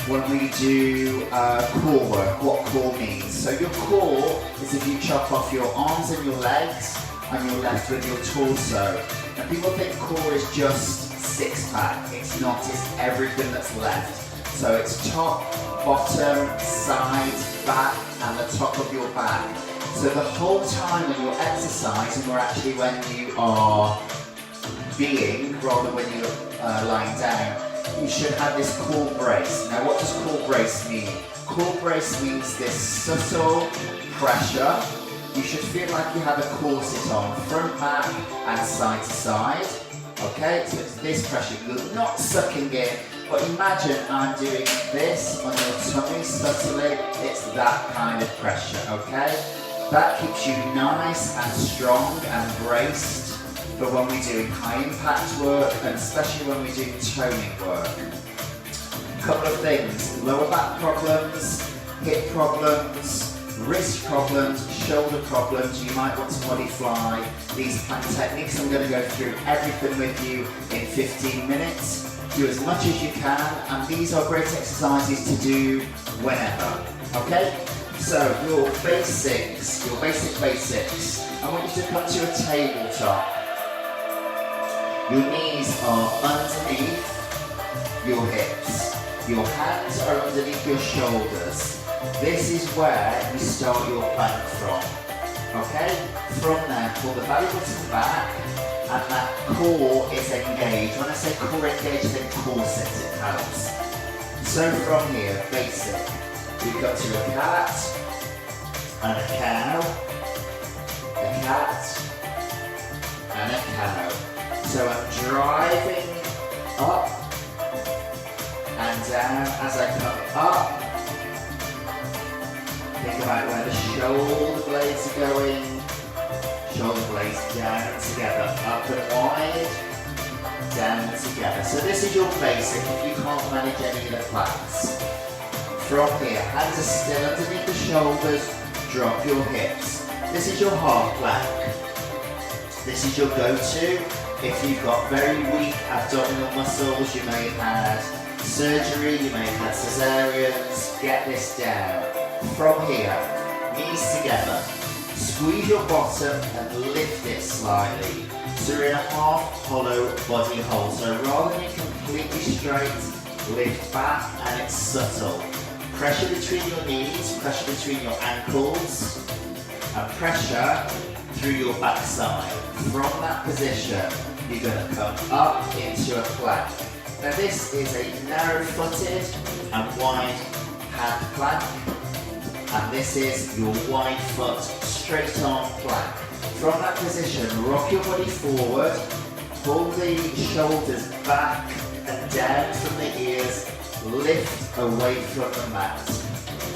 when we do core work, what core means. So your core is if you chop off your arms and your legs and you're left with your torso. And people think core is just six-pack. It's not, it's everything that's left. So it's top, bottom, sides, back, and the top of your back. So the whole time when you're exercising, or actually when you are being, rather when you're lying down, you should have this core brace. Now what does core brace mean? Core brace means this subtle pressure. You should feel like you have a corset on, front, back, and side to side. Okay, so it's this pressure. You're not sucking in, but imagine I'm doing this on your tummy subtly. It's that kind of pressure, okay? That keeps you nice and strong and braced for when we're doing high impact work, and especially when we're doing toning work. A couple of things: lower back problems, hip problems, wrist problems, shoulder problems. You might want to body fly. These plank techniques, I'm going to go through everything with you in 15 minutes. Do as much as you can, and these are great exercises to do whenever. Okay? So your basics, your basic basics. I want you to come to a tabletop. Your knees are underneath your hips. Your hands are underneath your shoulders. This is where you start your plank from. Okay? From there, pull the belly button back, and that core is engaged. When I say core engaged, then corset, it helps. So from here, basic. We've got to a cat, and a cow, a cat, and a cow. So I'm driving up and down as I come up. Think about where the shoulder blades are going. Shoulder blades down together, up and wide, down together. So this is your basic if you can't manage any of the planks. From here, hands are still underneath the shoulders, drop your hips. This is your half plank. This is your go-to if you've got very weak abdominal muscles. You may have had surgery, you may have had cesareans. Get this down. From here, knees together. Squeeze your bottom and lift it slightly. So you're in a half hollow body hold. So rather than completely straight, lift back, and it's subtle. Pressure between your knees, pressure between your ankles, and pressure through your backside. From that position, you're going to come up into a plank. Now this is a narrow-footed and wide hand plank, and this is your wide foot straight arm plank. From that position, rock your body forward, pull the shoulders back and down from the ears, lift away from the mat.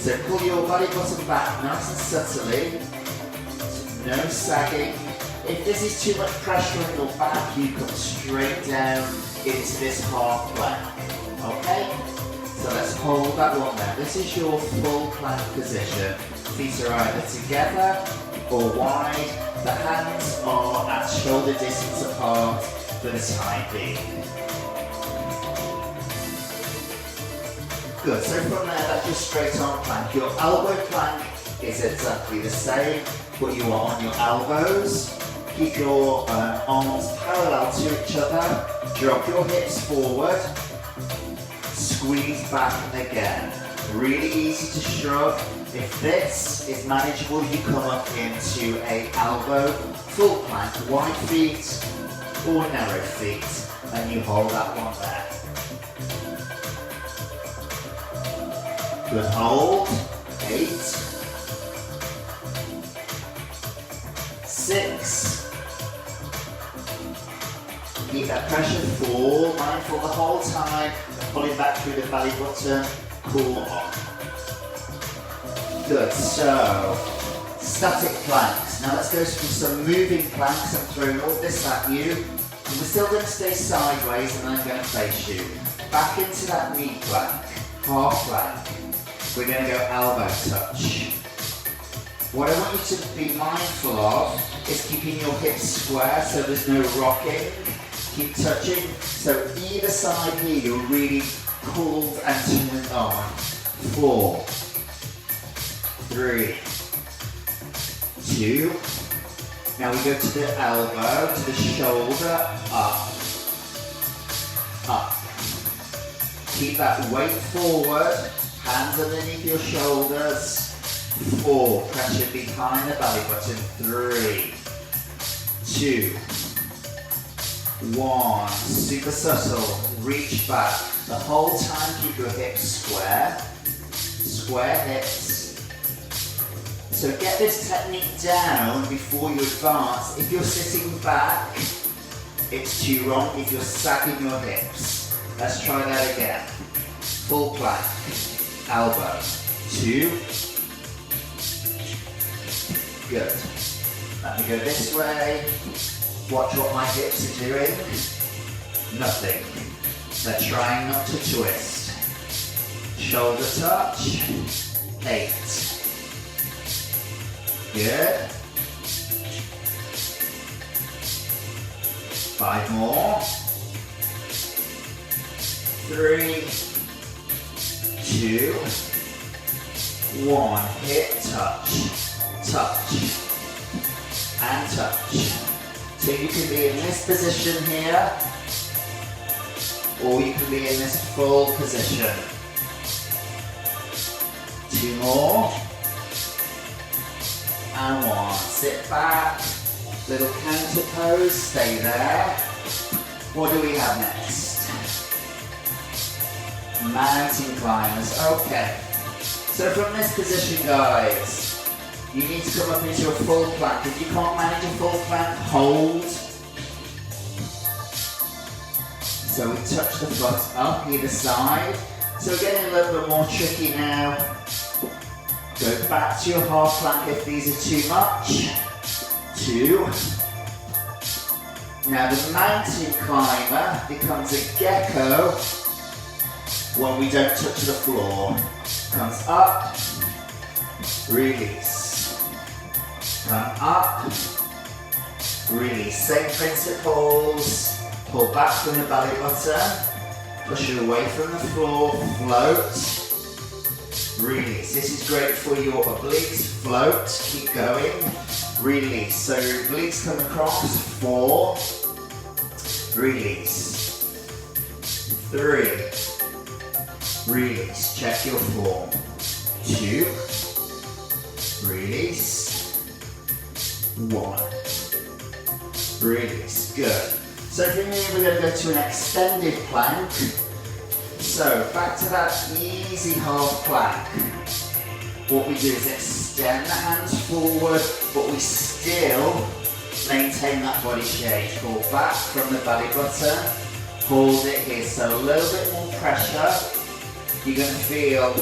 So pull your body bottom back nice and subtly, no sagging. If this is too much pressure on your back, you come straight down into this half plank. Okay? So let's hold that one there. This is your full plank position. Feet are either together or wide. The hands are at shoulder distance apart for the time being. Good, so from there, that's your straight arm plank. Your elbow plank is exactly the same, but you are on your elbows. Keep your arms parallel to each other. Drop your hips forward. Squeeze back again. Really easy to shrug. If this is manageable, you come up into a elbow full plank, wide feet or narrow feet, and you hold that one there. Good hold. 8, 6. Keep that pressure 4. Mindful the whole time. Pulling back through the belly button. Cool off. Good. So static planks. Now let's go through some moving planks. I'm throwing all this at you. And we're still going to stay sideways, and I'm going to face you. Back into that knee plank. Half plank. We're going to go elbow touch. What I want you to be mindful of is keeping your hips square so there's no rocking. Keep touching. So either side here, you're really cooled and turned on. 4, 3, 2. Now we go to the elbow, to the shoulder, up, up. Keep that weight forward, hands underneath your shoulders. 4, pressure behind the belly button. 3, 2, 1. Super subtle, reach back. The whole time keep your hips square, square hips. So get this technique down before you advance. If you're sitting back, it's too long. If you're sagging your hips, let's try that again. Full plank, elbow, 2. Good. Let me go this way. Watch what my hips are doing. Nothing. They're trying not to twist. Shoulder touch. 8. Good. 5 more. 3, 2, 1. Hip touch, touch, and touch. So you can be in this position here, or you can be in this full position. 2 more. And 1. Sit back. Little counter pose. Stay there. What do we have next? Mountain climbers. Okay. So from this position, guys, you need to come up into a full plank. If you can't manage a full plank, hold. So we touch the foot up either side. So we're getting a little bit more tricky now. Go back to your half plank if these are too much. 2. Now the mountain climber becomes a gecko when we don't touch the floor. Comes up, release. Come up, release. Same principles. Pull back from the belly button. Push it away from the floor. Float. Release. This is great for your obliques. Float. Keep going. Release. So your obliques come across. 4. Release. 3. Release. Check your form. 2. Release. 1. Release. Good. So from here we're going to go to an extended plank. So back to that easy half plank. What we do is extend the hands forward, but we still maintain that body shape. Pull back from the belly button. Hold it here. So a little bit more pressure. You're going to feel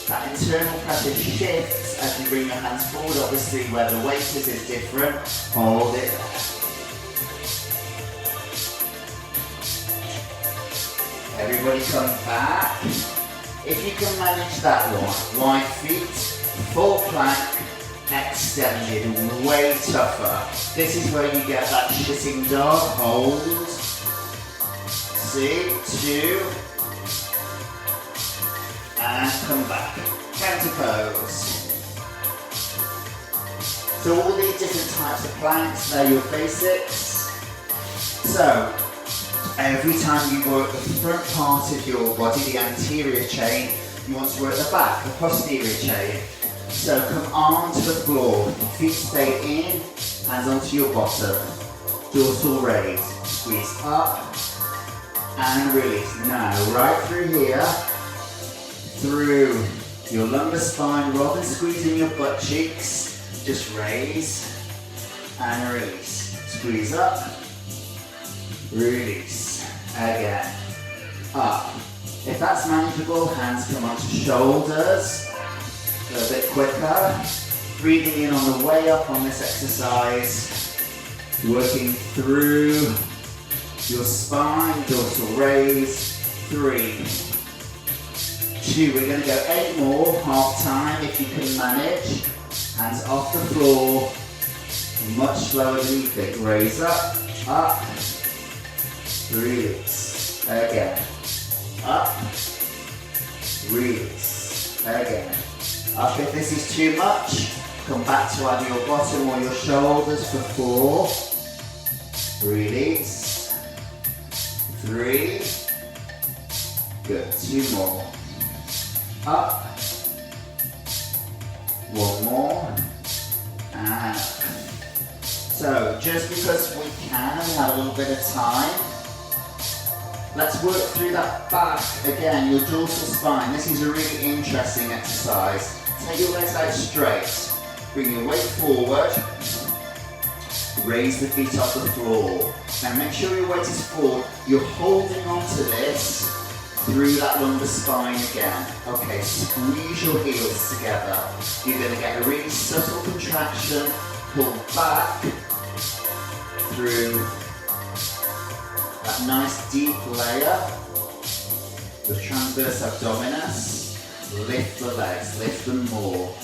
that internal pressure shifts as you bring your hands forward. Obviously where the weight is different. Hold it there. Everybody come back. If you can manage that one, wide feet, full plank, extended, way tougher. This is where you get that shitting dog. Hold. See, 2. And come back. Counter pose. So all these different types of planks, they're your basics. So, every time you work the front part of your body, the anterior chain, you want to work the back, the posterior chain. So come onto the floor, feet stay in, hands onto your bottom, dorsal raise, squeeze up and release. Now right through here, through your lumbar spine, rather than squeezing your butt cheeks, just raise and release. Squeeze up, release, again, up. If that's manageable, hands come onto shoulders, a bit quicker. Breathing in on the way up on this exercise, working through your spine, dorsal raise, 3, 2, we're going to go 8 more, half time if you can manage. Hands off the floor, much slower than you think. Raise up, release, again, up, release. Again. Up if this is too much, come back to either your bottom or your shoulders for 4. Release. 3. Good. 2 more. Up. 1 more. And so, just because we can, we have a little bit of time, let's work through that back again, your dorsal spine. This is a really interesting exercise. Take your legs out straight. Bring your weight forward. Raise the feet off the floor. Now make sure your weight is forward. You're holding on to this through that lumbar spine again. Okay, squeeze your heels together. You're going to get a really subtle contraction. Pull back through that nice deep layer. The transverse abdominis. Lift the legs, lift them more.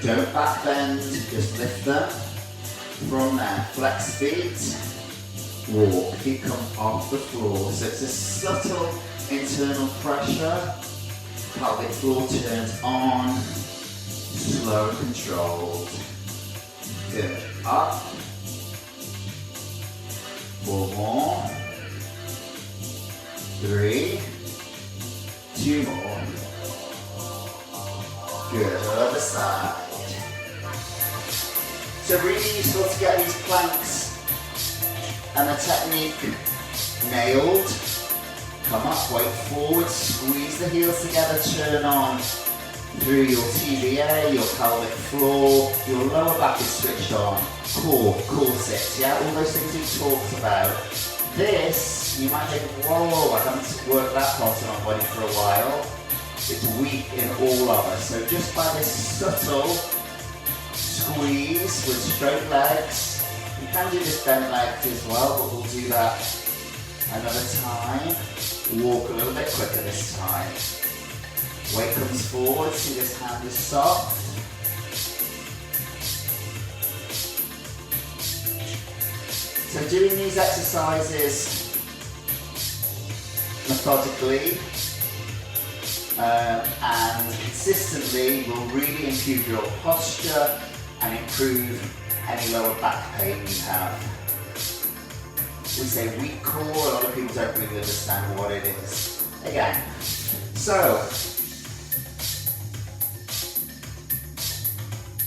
Don't back bend, just lift them. From there, flex feet. Walk, feet come off the floor. So it's a subtle internal pressure. Pelvic floor turns on. Slow and controlled. Good. Up. 4 more. 3. 2 more. Good. Other side. So really useful to get these planks and the technique nailed. Come up, weight forward, squeeze the heels together, turn on through your TBA, your pelvic floor, your lower back is switched on, core sit, yeah, all those things we talked about. This, you might think, whoa, I haven't worked that part of my body for a while. It's weak in all of us. So just by this subtle squeeze with straight legs, you can do this bent legs as well, but we'll do that another time. Walk a little bit quicker this time. Weight comes forward, see this hand is soft. So doing these exercises methodically and consistently will really improve your posture and improve any lower back pain you have. We say weak core, a lot of people don't really understand what it is. Again, so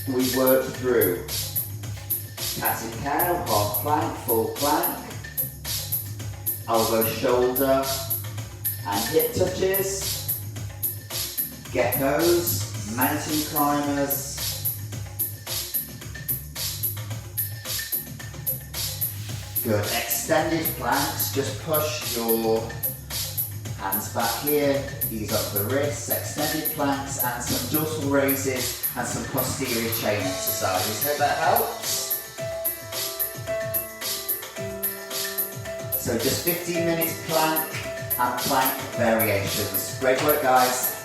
we work through cat and cow, half plank, full plank, elbow, shoulder, and hip touches, geckos, mountain climbers, good. Extended planks, just push your hands back here, ease up the wrists, extended planks, and some dorsal raises and some posterior chain exercises. Hope that helps. So just 15 minutes plank and plank variations. Great work, guys.